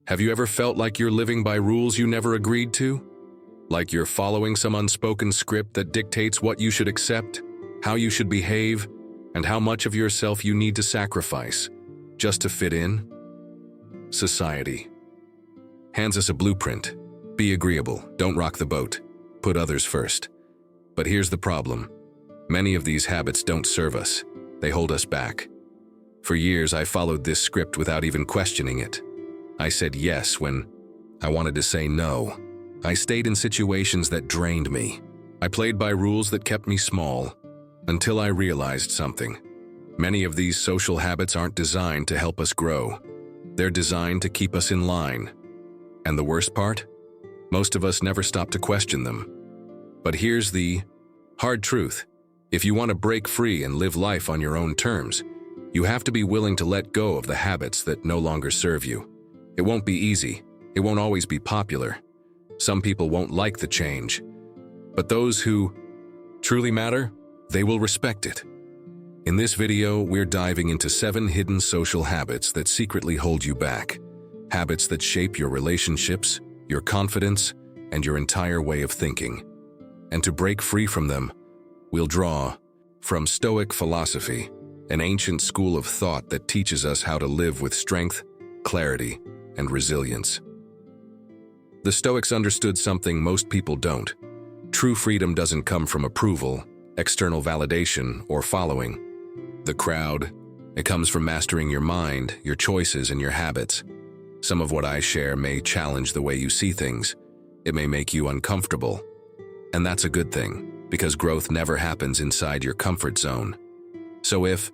Have you ever felt like you're living by rules you never agreed to? Like you're following some unspoken script that dictates what you should accept, how you should behave, and how much of yourself you need to sacrifice just to fit in? Society hands us a blueprint. Be agreeable, don't rock the boat, put others first. But here's the problem. Many of these habits don't serve us. They hold us back. For years, I followed this script without even questioning it. I said yes when I wanted to say no. I stayed in situations that drained me. I played by rules that kept me small, until I realized something. Many of these social habits aren't designed to help us grow. They're designed to keep us in line. And the worst part? Most of us never stop to question them. But here's the hard truth. If you want to break free and live life on your own terms, you have to be willing to let go of the habits that no longer serve you. It won't be easy. It won't always be popular. Some people won't like the change. But those who truly matter, they will respect it. In this video, we're diving into 7 hidden social habits that secretly hold you back. Habits that shape your relationships, your confidence, and your entire way of thinking. And to break free from them, we'll draw from Stoic philosophy, an ancient school of thought that teaches us how to live with strength, clarity, and resilience. The Stoics understood something most people don't. True freedom doesn't come from approval, external validation, or following the crowd. It comes from mastering your mind, your choices, and your habits. Some of what I share may challenge the way you see things. It may make you uncomfortable. And that's a good thing, because growth never happens inside your comfort zone. So if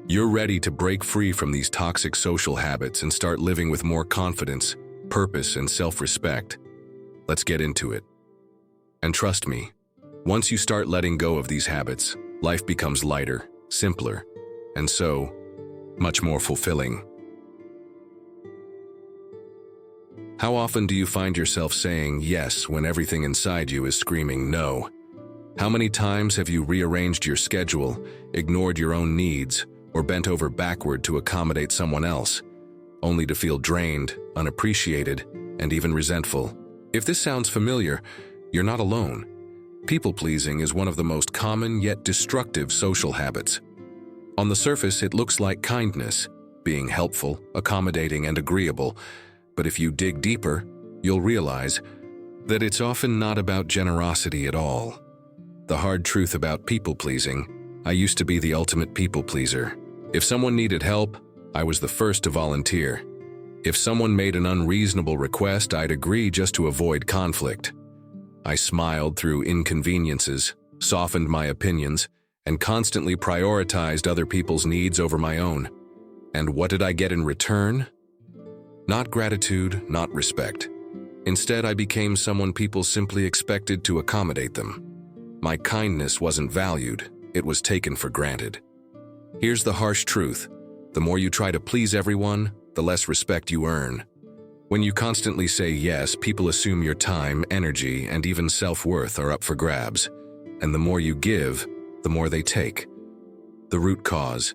you're ready to break free from these toxic social habits and start living with more confidence, purpose, and self-respect, let's get into it. And trust me, once you start letting go of these habits, life becomes lighter, simpler, and so much more fulfilling. How often do you find yourself saying yes when everything inside you is screaming no? How many times have you rearranged your schedule, ignored your own needs, or bent over backward to accommodate someone else, only to feel drained, unappreciated, and even resentful? If this sounds familiar, you're not alone. People-pleasing is one of the most common yet destructive social habits. On the surface, it looks like kindness, being helpful, accommodating, and agreeable. But if you dig deeper, you'll realize that it's often not about generosity at all. The hard truth about people-pleasing: I used to be the ultimate people-pleaser. If someone needed help, I was the first to volunteer. If someone made an unreasonable request, I'd agree just to avoid conflict. I smiled through inconveniences, softened my opinions, and constantly prioritized other people's needs over my own. And what did I get in return? Not gratitude, not respect. Instead, I became someone people simply expected to accommodate them. My kindness wasn't valued, it was taken for granted. Here's the harsh truth: the more you try to please everyone, the less respect you earn. When you constantly say yes, people assume your time, energy, and even self-worth are up for grabs. And the more you give, the more they take. The root cause: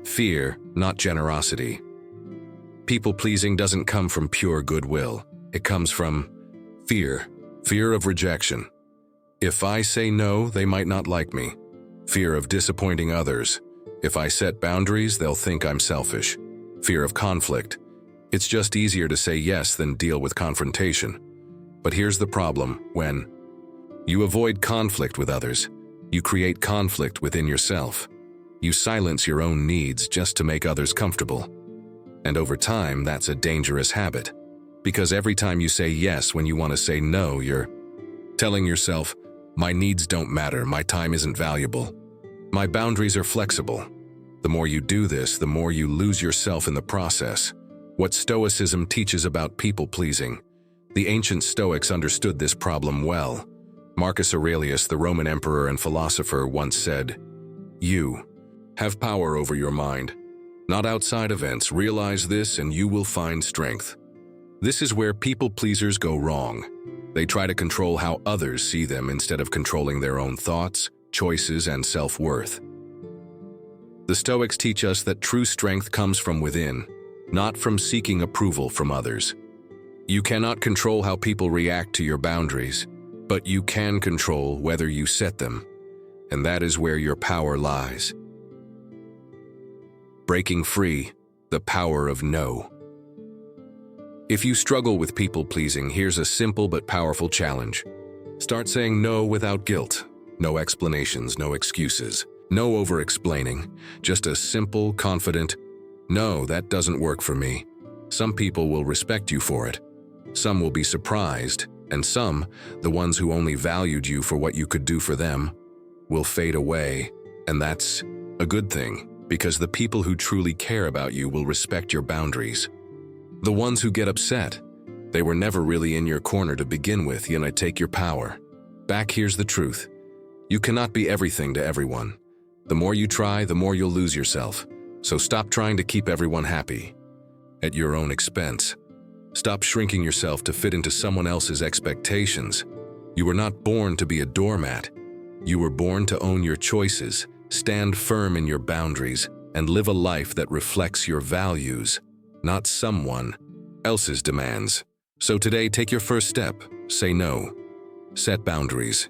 fear, not generosity. People-pleasing doesn't come from pure goodwill. It comes from fear. Fear of rejection. If I say no, they might not like me. Fear of disappointing others. If I set boundaries, they'll think I'm selfish. Fear of conflict. It's just easier to say yes than deal with confrontation. But here's the problem: when you avoid conflict with others, you create conflict within yourself. You silence your own needs just to make others comfortable. And over time, that's a dangerous habit. Because every time you say yes when you want to say no, you're telling yourself, my needs don't matter, my time isn't valuable, my boundaries are flexible. The more you do this, the more you lose yourself in the process. What Stoicism teaches about people-pleasing: the ancient Stoics understood this problem well. Marcus Aurelius, the Roman emperor and philosopher, once said, "You have power over your mind, not outside events. Realize this and you will find strength." This is where people-pleasers go wrong. They try to control how others see them instead of controlling their own thoughts, choices, and self-worth. The Stoics teach us that true strength comes from within, not from seeking approval from others. You cannot control how people react to your boundaries, but you can control whether you set them, and that is where your power lies. Breaking free, the power of no. If you struggle with people-pleasing, here's a simple but powerful challenge. Start saying no without guilt. No explanations, no excuses. No over-explaining. Just a simple, confident, "No, that doesn't work for me." Some people will respect you for it. Some will be surprised, and some, the ones who only valued you for what you could do for them, will fade away. And that's a good thing, because the people who truly care about you will respect your boundaries. The ones who get upset, they were never really in your corner to begin with, yet I take your power. Back, here's the truth. You cannot be everything to everyone. The more you try, the more you'll lose yourself. So stop trying to keep everyone happy at your own expense. Stop shrinking yourself to fit into someone else's expectations. You were not born to be a doormat. You were born to own your choices, stand firm in your boundaries, and live a life that reflects your values, not someone else's demands. So today, take your first step. Say no. Set boundaries.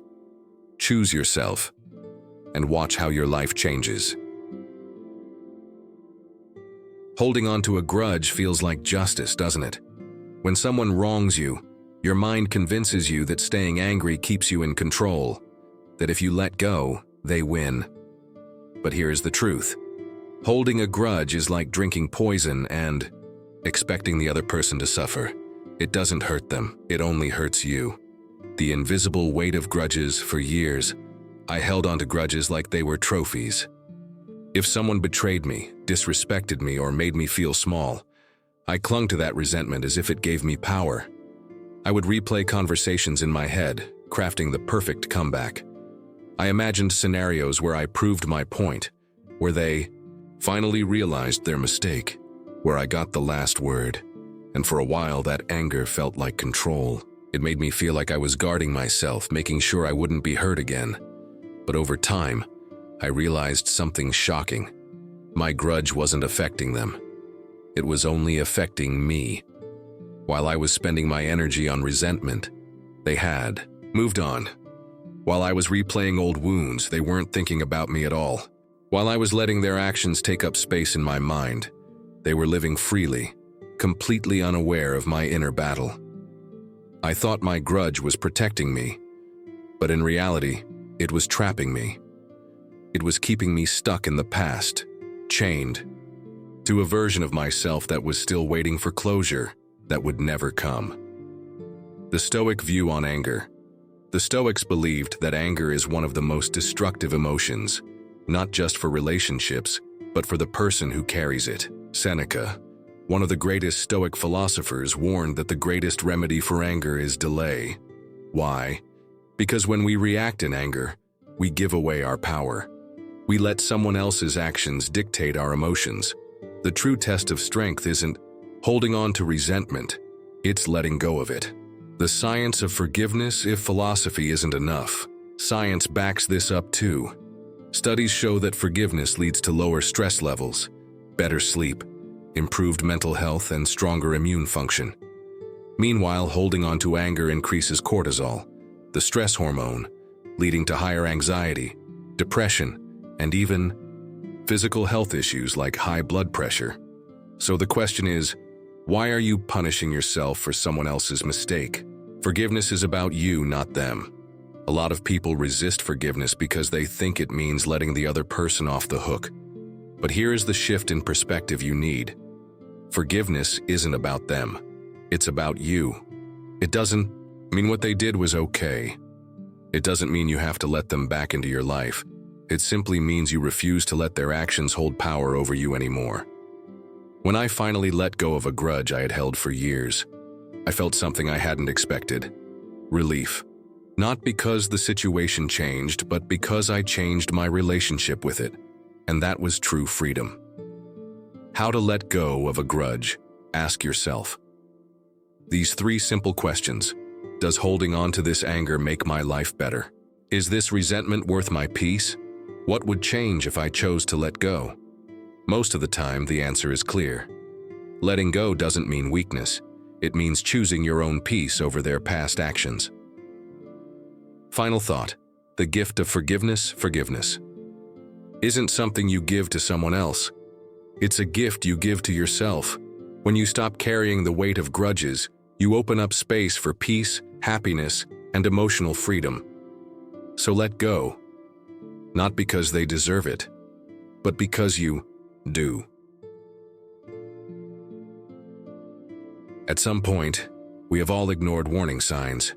Choose yourself. And watch how your life changes. Holding on to a grudge feels like justice, doesn't it? When someone wrongs you, your mind convinces you that staying angry keeps you in control, that if you let go, they win. But here's the truth. Holding a grudge is like drinking poison and expecting the other person to suffer. It doesn't hurt them, it only hurts you. The invisible weight of grudges. For years, I held on to grudges like they were trophies. If someone betrayed me, disrespected me, or made me feel small, I clung to that resentment as if it gave me power. I would replay conversations in my head, crafting the perfect comeback. I imagined scenarios where I proved my point, where they finally realized their mistake, where I got the last word. And for a while, that anger felt like control. It made me feel like I was guarding myself, making sure I wouldn't be hurt again. But over time, I realized something shocking. My grudge wasn't affecting them. It was only affecting me. While I was spending my energy on resentment, they had moved on. While I was replaying old wounds, they weren't thinking about me at all. While I was letting their actions take up space in my mind, they were living freely, completely unaware of my inner battle. I thought my grudge was protecting me, but in reality, it was trapping me. It was keeping me stuck in the past, chained to a version of myself that was still waiting for closure that would never come. The Stoic view on anger. The Stoics believed that anger is one of the most destructive emotions, not just for relationships, but for the person who carries it. Seneca, one of the greatest Stoic philosophers, warned that the greatest remedy for anger is delay. Why? Because when we react in anger, we give away our power. We let someone else's actions dictate our emotions. The true test of strength isn't holding on to resentment, it's letting go of it. The science of forgiveness, if philosophy isn't enough, science backs this up too. Studies show that forgiveness leads to lower stress levels, better sleep, improved mental health, and stronger immune function. Meanwhile, holding on to anger increases cortisol, the stress hormone, leading to higher anxiety, depression, and even physical health issues like high blood pressure. So the question is, why are you punishing yourself for someone else's mistake? Forgiveness is about you, not them. A lot of people resist forgiveness because they think it means letting the other person off the hook. But here is the shift in perspective you need. Forgiveness isn't about them. It's about you. It doesn't mean what they did was okay. It doesn't mean you have to let them back into your life. It simply means you refuse to let their actions hold power over you anymore. When I finally let go of a grudge I had held for years, I felt something I hadn't expected. Relief. Not because the situation changed, but because I changed my relationship with it. And that was true freedom. How to let go of a grudge? Ask yourself these 3 simple questions. Does holding on to this anger make my life better? Is this resentment worth my peace? What would change if I chose to let go? Most of the time, the answer is clear. Letting go doesn't mean weakness. It means choosing your own peace over their past actions. Final thought: the gift of forgiveness. Forgiveness isn't something you give to someone else. It's a gift you give to yourself. When you stop carrying the weight of grudges, you open up space for peace, happiness, and emotional freedom. So let go, not because they deserve it, but because you do. At some point, we have all ignored warning signs.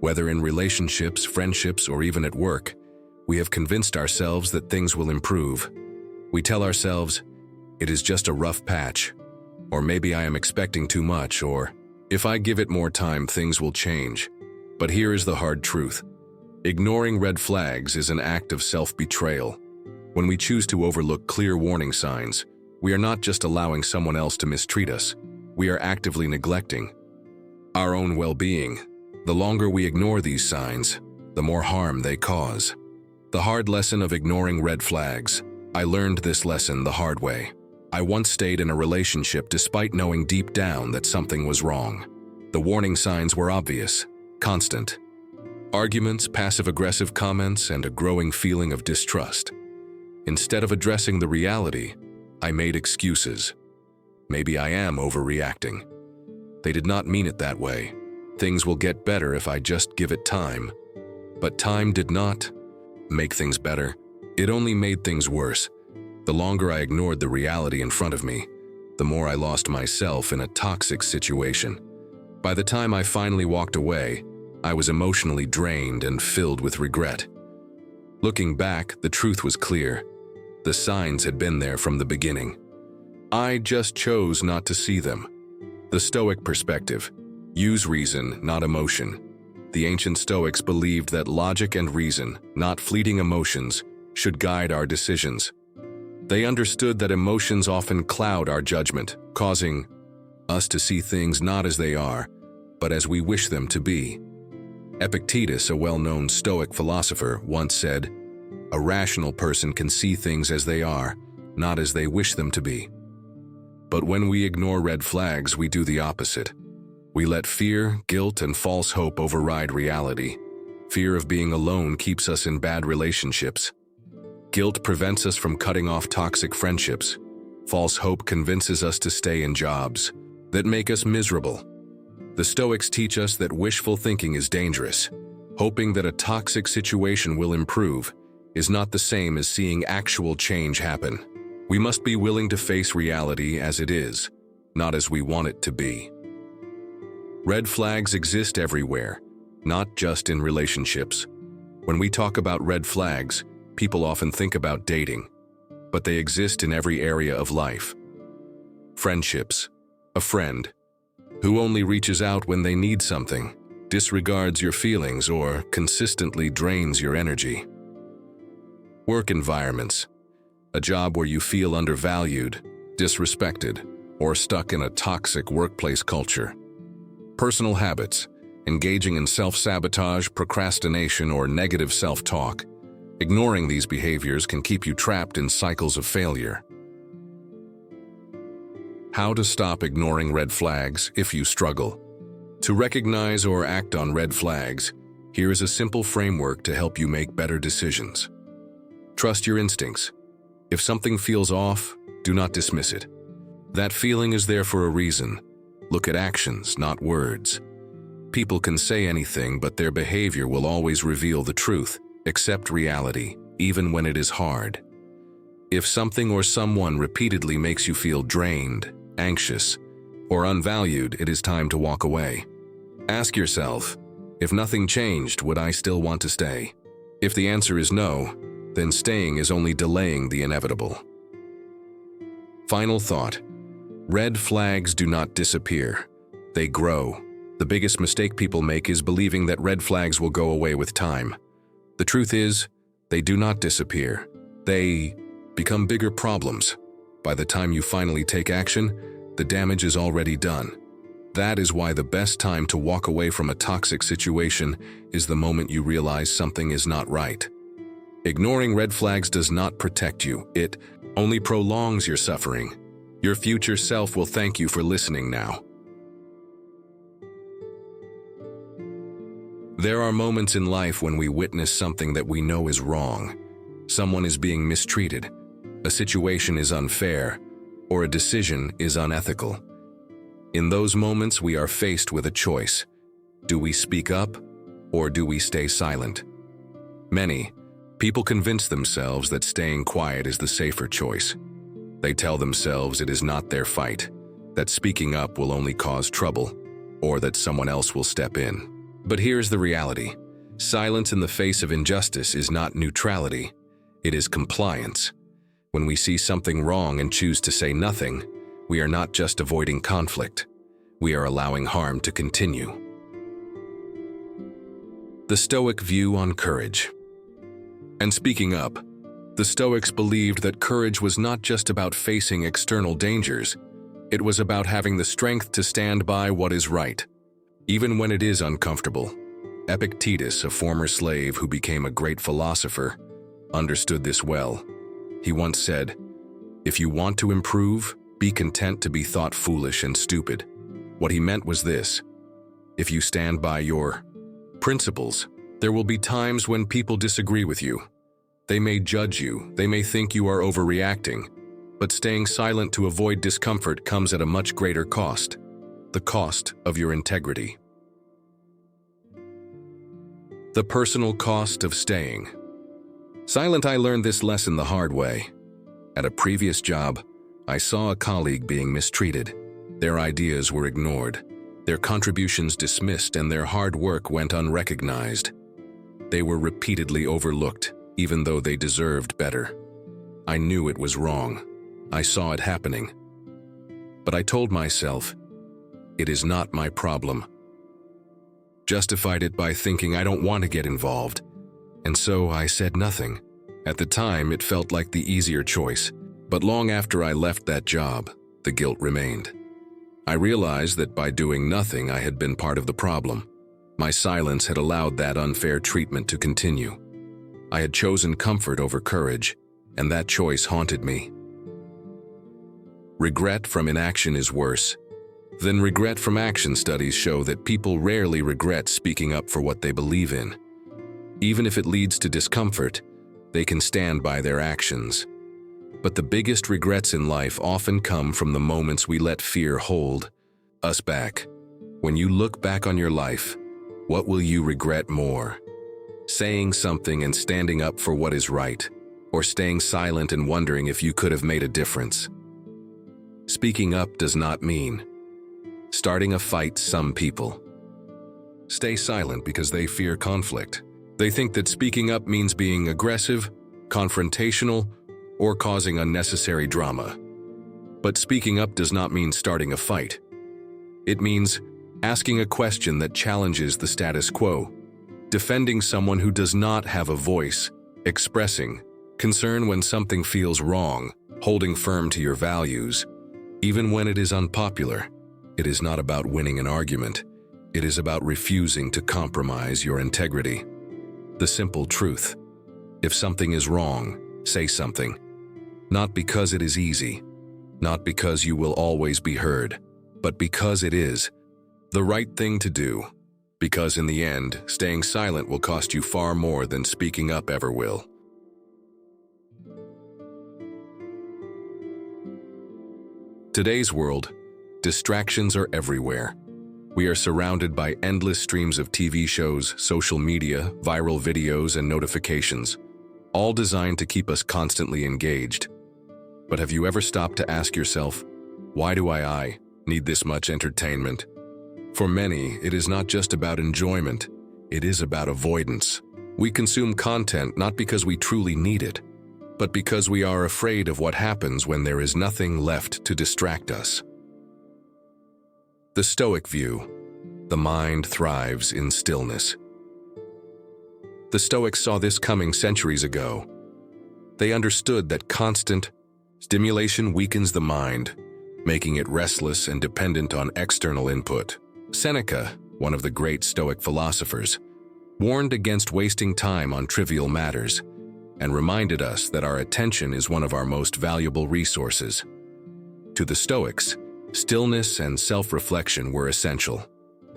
Whether in relationships, friendships, or even at work, we have convinced ourselves that things will improve. We tell ourselves, it is just a rough patch, or maybe I am expecting too much, or if I give it more time, things will change. But here is the hard truth. Ignoring red flags is an act of self-betrayal. When we choose to overlook clear warning signs, we are not just allowing someone else to mistreat us, we are actively neglecting our own well-being. The longer we ignore these signs, the more harm they cause. The hard lesson of ignoring red flags. I learned this lesson the hard way. I once stayed in a relationship despite knowing deep down that something was wrong. The warning signs were obvious, constant. Arguments, passive-aggressive comments, and a growing feeling of distrust. Instead of addressing the reality, I made excuses. Maybe I am overreacting. They did not mean it that way. Things will get better if I just give it time. But time did not make things better. It only made things worse. The longer I ignored the reality in front of me, the more I lost myself in a toxic situation. By the time I finally walked away, I was emotionally drained and filled with regret. Looking back, the truth was clear. The signs had been there from the beginning. I just chose not to see them. The Stoic perspective: use reason, not emotion. The ancient Stoics believed that logic and reason, not fleeting emotions, should guide our decisions. They understood that emotions often cloud our judgment, causing us to see things not as they are, but as we wish them to be. Epictetus, a well-known Stoic philosopher, once said, "A rational person can see things as they are, not as they wish them to be." But when we ignore red flags, we do the opposite. We let fear, guilt, and false hope override reality. Fear of being alone keeps us in bad relationships. Guilt prevents us from cutting off toxic friendships. False hope convinces us to stay in jobs that make us miserable. The Stoics teach us that wishful thinking is dangerous. Hoping that a toxic situation will improve is not the same as seeing actual change happen. We must be willing to face reality as it is, not as we want it to be. Red flags exist everywhere, not just in relationships. When we talk about red flags, people often think about dating, but they exist in every area of life. Friendships: a friend who only reaches out when they need something, disregards your feelings, or consistently drains your energy. Work environments: a job where you feel undervalued, disrespected, or stuck in a toxic workplace culture. Personal habits: engaging in self-sabotage, procrastination, or negative self-talk. Ignoring these behaviors can keep you trapped in cycles of failure. How to stop ignoring red flags if you struggle. To recognize or act on red flags, here is a simple framework to help you make better decisions. Trust your instincts. If something feels off, do not dismiss it. That feeling is there for a reason. Look at actions, not words. People can say anything, but their behavior will always reveal the truth. Accept reality, even when it is hard. If something or someone repeatedly makes you feel drained, anxious, or unvalued, it is time to walk away. Ask yourself, if nothing changed, would I still want to stay? If the answer is no, then staying is only delaying the inevitable. Final thought: red flags do not disappear. They grow. The biggest mistake people make is believing that red flags will go away with time. The truth is, they do not disappear. They become bigger problems. By the time you finally take action, the damage is already done. That is why the best time to walk away from a toxic situation is the moment you realize something is not right. Ignoring red flags does not protect you. It only prolongs your suffering. Your future self will thank you for listening now. There are moments in life when we witness something that we know is wrong. Someone is being mistreated, a situation is unfair, or a decision is unethical. In those moments, we are faced with a choice. Do we speak up, or do we stay silent? Many people convince themselves that staying quiet is the safer choice. They tell themselves it is not their fight, that speaking up will only cause trouble, or that someone else will step in. But here's the reality. Silence in the face of injustice is not neutrality, it is compliance. When we see something wrong and choose to say nothing, we are not just avoiding conflict, we are allowing harm to continue. The Stoic view on courage. And speaking up, the Stoics believed that courage was not just about facing external dangers, it was about having the strength to stand by what is right, even when it is uncomfortable. Epictetus, a former slave who became a great philosopher, understood this well. He once said, "If you want to improve, be content to be thought foolish and stupid." What he meant was this: if you stand by your principles, there will be times when people disagree with you. They may judge you, they may think you are overreacting, but staying silent to avoid discomfort comes at a much greater cost, the cost of your integrity. The personal cost of staying. Silent. I learned this lesson the hard way. At a previous job, I saw a colleague being mistreated. Their ideas were ignored, their contributions dismissed, and their hard work went unrecognized. They were repeatedly overlooked, even though they deserved better. I knew it was wrong. I saw it happening. But I told myself, it is not my problem. Justified it by thinking I don't want to get involved. And so I said nothing. At the time, it felt like the easier choice, but long after I left that job, the guilt remained. I realized that by doing nothing, I had been part of the problem. My silence had allowed that unfair treatment to continue. I had chosen comfort over courage, and that choice haunted me. Regret from inaction is worse than regret from action. Studies show that people rarely regret speaking up for what they believe in. Even if it leads to discomfort, they can stand by their actions. But the biggest regrets in life often come from the moments we let fear hold us back. When you look back on your life, what will you regret more? Saying something and standing up for what is right, or staying silent and wondering if you could have made a difference? Speaking up does not mean starting a fight. Some people stay silent because they fear conflict. They think that speaking up means being aggressive, confrontational, or causing unnecessary drama. But speaking up does not mean starting a fight. It means asking a question that challenges the status quo, defending someone who does not have a voice, expressing concern when something feels wrong, holding firm to your values, even when it is unpopular. It is not about winning an argument. It is about refusing to compromise your integrity. The simple truth: if something is wrong, say something. Not because it is easy, not because you will always be heard, but because it is the right thing to do. Because in the end, staying silent will cost you far more than speaking up ever will. Today's world, distractions are everywhere. We are surrounded by endless streams of TV shows, social media, viral videos, and notifications, all designed to keep us constantly engaged. But have you ever stopped to ask yourself, why do I need this much entertainment? For many, it is not just about enjoyment, it is about avoidance. We consume content not because we truly need it, but because we are afraid of what happens when there is nothing left to distract us. The Stoic view: the mind thrives in stillness. The Stoics saw this coming centuries ago. They understood that constant stimulation weakens the mind, making it restless and dependent on external input. Seneca, one of the great Stoic philosophers, warned against wasting time on trivial matters and reminded us that our attention is one of our most valuable resources. To the Stoics, stillness and self-reflection were essential.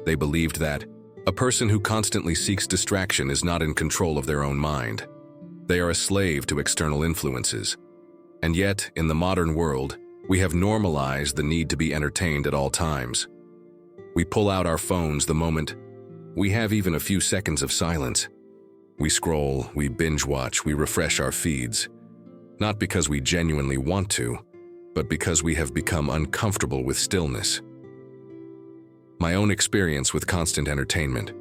They believed that, A person who constantly seeks distraction is not in control of their own mind. They are a slave to external influences. And yet, in the modern world, we have normalized the need to be entertained at all times. We pull out our phones the moment we have even a few seconds of silence. We scroll, we binge watch, we refresh our feeds, not because we genuinely want to, but because we have become uncomfortable with stillness. My own experience with constant entertainment,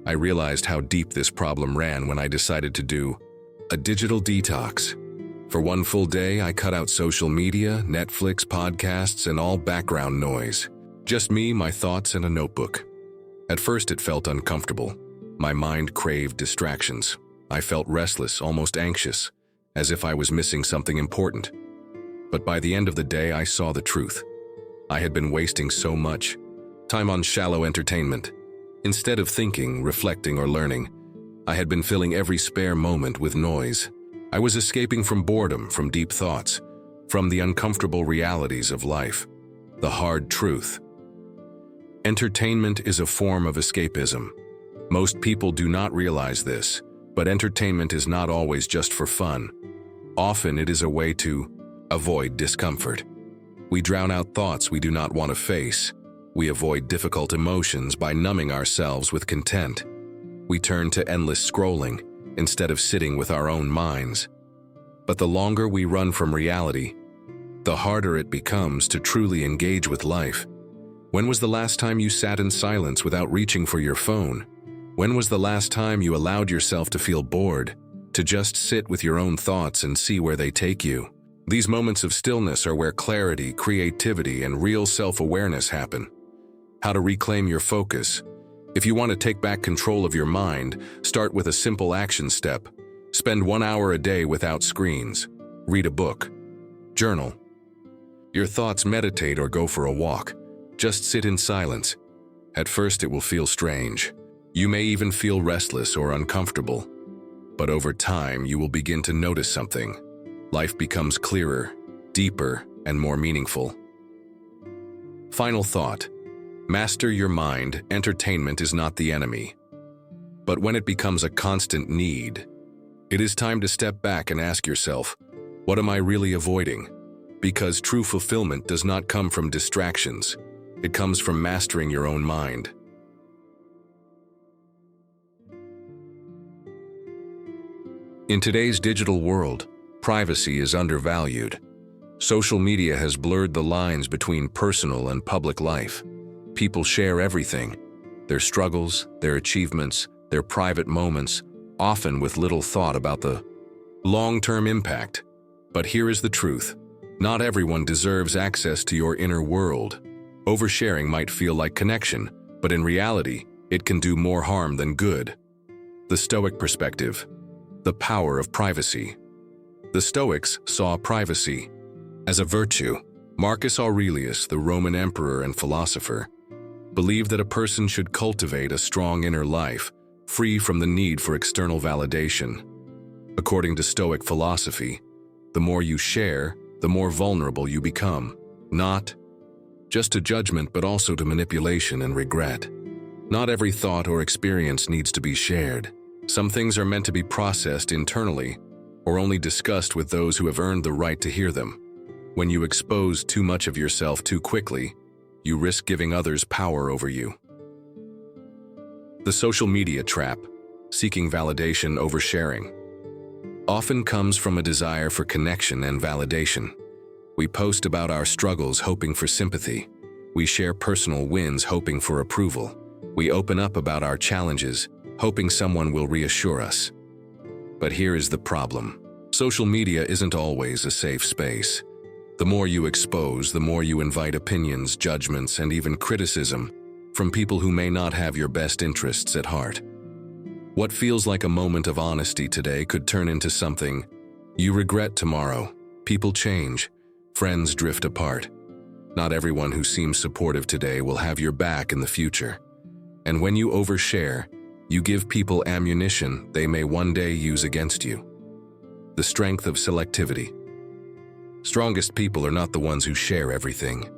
I realized how deep this problem ran when I decided to do a digital detox. For one full day, I cut out social media, Netflix, podcasts, and all background noise. Just me, my thoughts, and a notebook. At first, it felt uncomfortable. My mind craved distractions. I felt restless, almost anxious, as if I was missing something important. But by the end of the day, I saw the truth. I had been wasting so much time on shallow entertainment. Instead of thinking, reflecting, or learning, I had been filling every spare moment with noise. I was escaping from boredom, from deep thoughts, from the uncomfortable realities of life, the hard truth. Entertainment is a form of escapism. Most people do not realize this, but entertainment is not always just for fun. Often it is a way to avoid discomfort. We drown out thoughts we do not want to face. We avoid difficult emotions by numbing ourselves with content. We turn to endless scrolling instead of sitting with our own minds. But the longer we run from reality, the harder it becomes to truly engage with life. When was the last time you sat in silence without reaching for your phone? When was the last time you allowed yourself to feel bored, to just sit with your own thoughts and see where they take you? These moments of stillness are where clarity, creativity, and real self-awareness happen. How to reclaim your focus. If you want to take back control of your mind, start with a simple action step. Spend 1 hour a day without screens. Read a book. Journal. Your thoughts, meditate, or go for a walk. Just sit in silence. At first, it will feel strange. You may even feel restless or uncomfortable. But over time, you will begin to notice something. Life becomes clearer, deeper, and more meaningful. Final thought. Master your mind. Entertainment is not the enemy. But when it becomes a constant need, it is time to step back and ask yourself, what am I really avoiding? Because true fulfillment does not come from distractions. It comes from mastering your own mind. In today's digital world, privacy is undervalued. Social media has blurred the lines between personal and public life. People share everything, their struggles, their achievements, their private moments, often with little thought about the long-term impact. But here is the truth. Not everyone deserves access to your inner world. Oversharing might feel like connection, but in reality, it can do more harm than good. The Stoic perspective. The power of privacy. The Stoics saw privacy as a virtue. Marcus Aurelius, the Roman emperor and philosopher, believed that a person should cultivate a strong inner life, free from the need for external validation. According to Stoic philosophy, the more you share, the more vulnerable you become, not just to judgment but also to manipulation and regret. Not every thought or experience needs to be shared. Some things are meant to be processed internally or only discussed with those who have earned the right to hear them. When you expose too much of yourself too quickly, you risk giving others power over you. The social media trap, seeking validation over sharing, often comes from a desire for connection and validation. We post about our struggles hoping for sympathy. We share personal wins hoping for approval. We open up about our challenges, hoping someone will reassure us. But here is the problem. Social media isn't always a safe space. The more you expose, the more you invite opinions, judgments, and even criticism from people who may not have your best interests at heart. What feels like a moment of honesty today could turn into something you regret tomorrow. People change. Friends drift apart. Not everyone who seems supportive today will have your back in the future. And when you overshare, you give people ammunition they may one day use against you. The strength of selectivity. Strongest people are not the ones who share everything.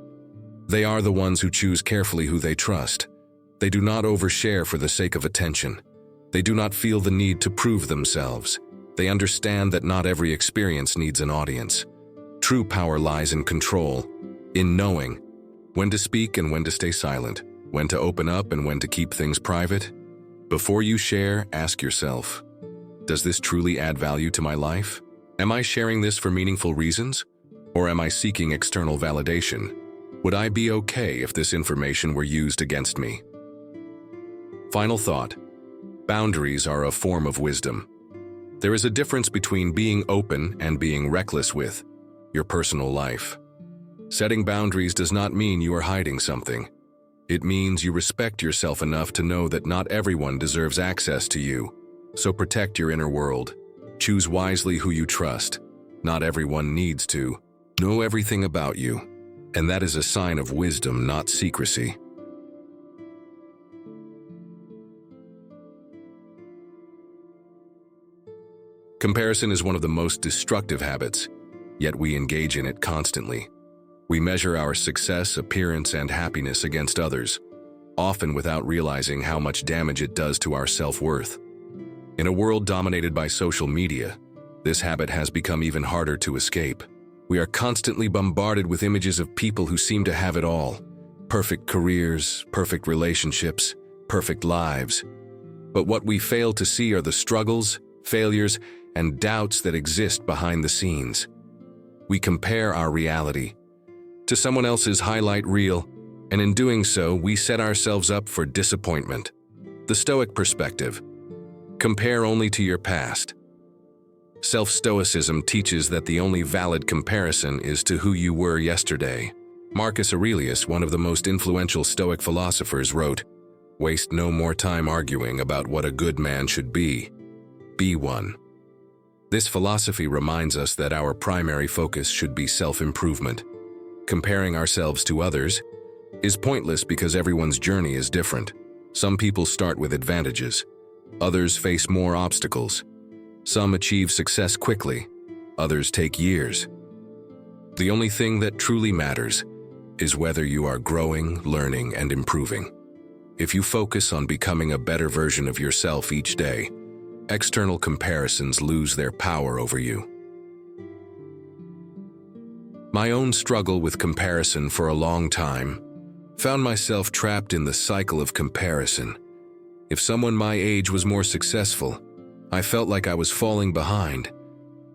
They are the ones who choose carefully who they trust. They do not overshare for the sake of attention. They do not feel the need to prove themselves. They understand that not every experience needs an audience. True power lies in control, in knowing when to speak and when to stay silent, when to open up and when to keep things private. Before you share, ask yourself, does this truly add value to my life? Am I sharing this for meaningful reasons? Or am I seeking external validation? Would I be okay if this information were used against me? Final thought. Boundaries are a form of wisdom. There is a difference between being open and being reckless with your personal life. Setting boundaries does not mean you are hiding something. It means you respect yourself enough to know that not everyone deserves access to you. So protect your inner world. Choose wisely who you trust. Not everyone needs to know everything about you, and that is a sign of wisdom, not secrecy. Comparison is one of the most destructive habits, yet we engage in it constantly. We measure our success, appearance, and happiness against others, often without realizing how much damage it does to our self-worth. In a world dominated by social media, this habit has become even harder to escape. We are constantly bombarded with images of people who seem to have it all. Perfect careers, perfect relationships, perfect lives. But what we fail to see are the struggles, failures, and doubts that exist behind the scenes. We compare our reality to someone else's highlight reel, and in doing so, we set ourselves up for disappointment. The Stoic perspective. Compare only to your past. Self-stoicism teaches that the only valid comparison is to who you were yesterday. Marcus Aurelius, one of the most influential Stoic philosophers, wrote, "Waste no more time arguing about what a good man should be. Be one." This philosophy reminds us that our primary focus should be self-improvement. Comparing ourselves to others is pointless because everyone's journey is different. Some people start with advantages. Others face more obstacles. Some achieve success quickly. Others take years. The only thing that truly matters is whether you are growing, learning, and improving. If you focus on becoming a better version of yourself each day, external comparisons lose their power over you. My own struggle with comparison for a long time found myself trapped in the cycle of comparison. If someone my age was more successful, I felt like I was falling behind.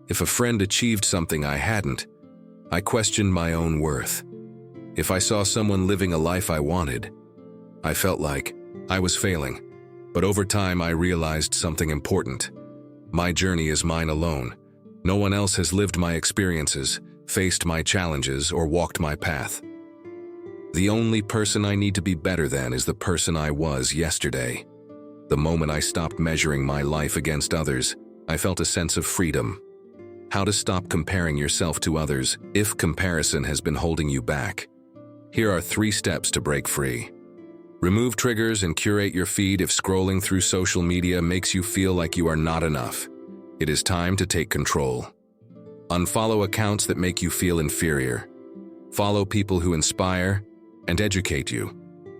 If a friend achieved something I hadn't, I questioned my own worth. If I saw someone living a life I wanted, I felt like I was failing. But over time, I realized something important. My journey is mine alone. No one else has lived my experiences, faced my challenges, or walked my path. The only person I need to be better than is the person I was yesterday. The moment I stopped measuring my life against others, I felt a sense of freedom. How to stop comparing yourself to others if comparison has been holding you back. Here are 3 steps to break free. Remove triggers and curate your feed if scrolling through social media makes you feel like you are not enough. It is time to take control. Unfollow accounts that make you feel inferior. Follow people who inspire and educate you,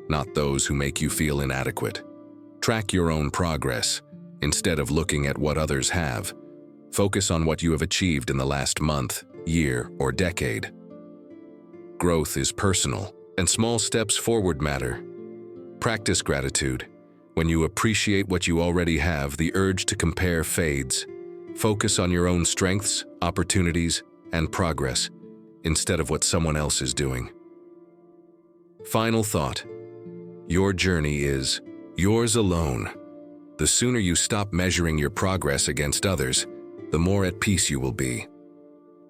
not those who make you feel inadequate. Track your own progress instead of looking at what others have. Focus on what you have achieved in the last month, year, or decade. Growth is personal, and small steps forward matter. Practice gratitude. When you appreciate what you already have, the urge to compare fades. Focus on your own strengths, opportunities, and progress instead of what someone else is doing. Final thought. Your journey is yours alone. The sooner you stop measuring your progress against others, the more at peace you will be.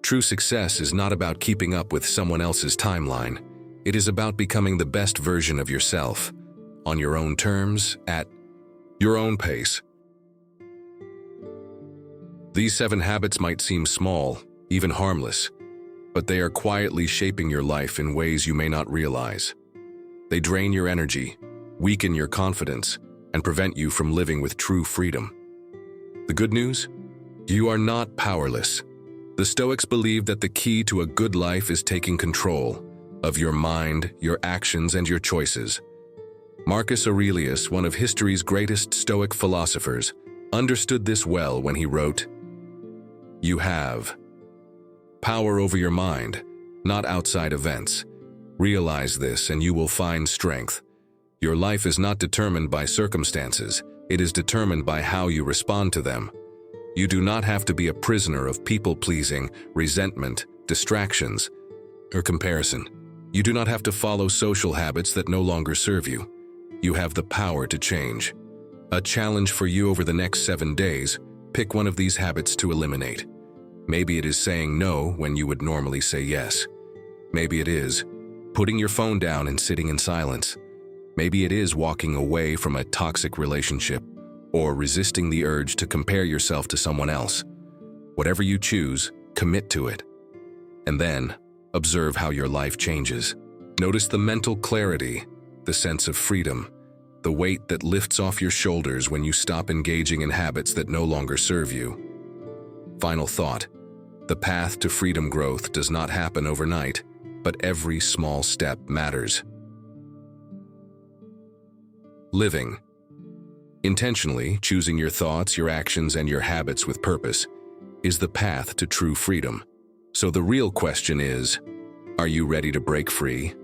True success is not about keeping up with someone else's timeline. It is about becoming the best version of yourself, on your own terms, at your own pace. These 7 habits might seem small, even harmless, but they are quietly shaping your life in ways you may not realize. They drain your energy, weaken your confidence, and prevent you from living with true freedom. The good news? You are not powerless. The Stoics believe that the key to a good life is taking control of your mind, your actions, and your choices. Marcus Aurelius, one of history's greatest Stoic philosophers, understood this well when he wrote, "You have power over your mind, not outside events. Realize this and you will find strength. Your life is not determined by circumstances, it is determined by how you respond to them. You do not have to be a prisoner of people-pleasing, resentment, distractions, or comparison. You do not have to follow social habits that no longer serve you. You have the power to change. A challenge for you over the next 7 days: pick one of these habits to eliminate. Maybe it is saying no when you would normally say yes. Maybe it is putting your phone down and sitting in silence. Maybe it is walking away from a toxic relationship or resisting the urge to compare yourself to someone else. Whatever you choose, commit to it. And then, observe how your life changes. Notice the mental clarity, the sense of freedom, the weight that lifts off your shoulders when you stop engaging in habits that no longer serve you. Final thought: the path to freedom growth does not happen overnight, but every small step matters. Living. Intentionally choosing your thoughts, your actions, and your habits with purpose is the path to true freedom. So the real question is, are you ready to break free?